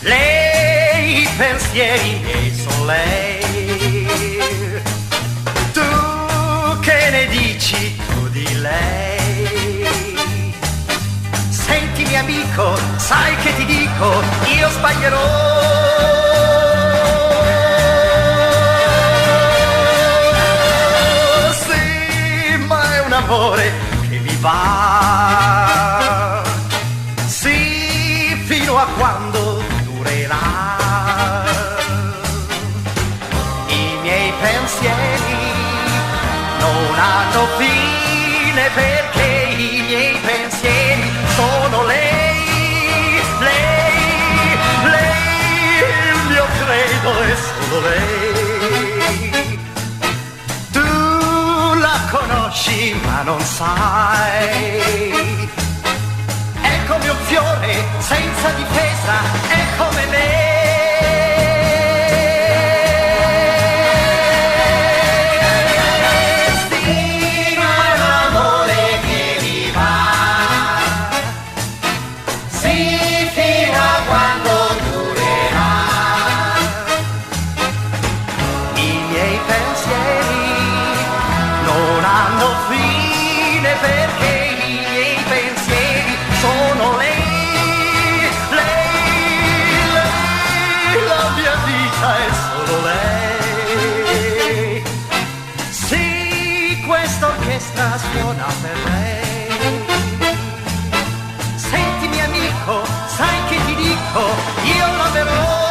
Lei, i pensieri miei son lei. Tu che ne dici tu di lei? Sentimi amico, sai che ti dico, io sbaglierò. Sì, ma è un amore che mi va. Sì, fino a quando durerà. I miei pensieri non hanno fine perché i miei pensieri sono lei, lei, lei, il mio credo è solo lei. Tu la conosci ma non sai, è come un fiore senza difesa, è come me. Perché i miei pensieri sono lei, lei, lei, la mia vita è solo lei. Sì, questa orchestra suona per lei. Sentimi amico, sai che ti dico, io l'amerò.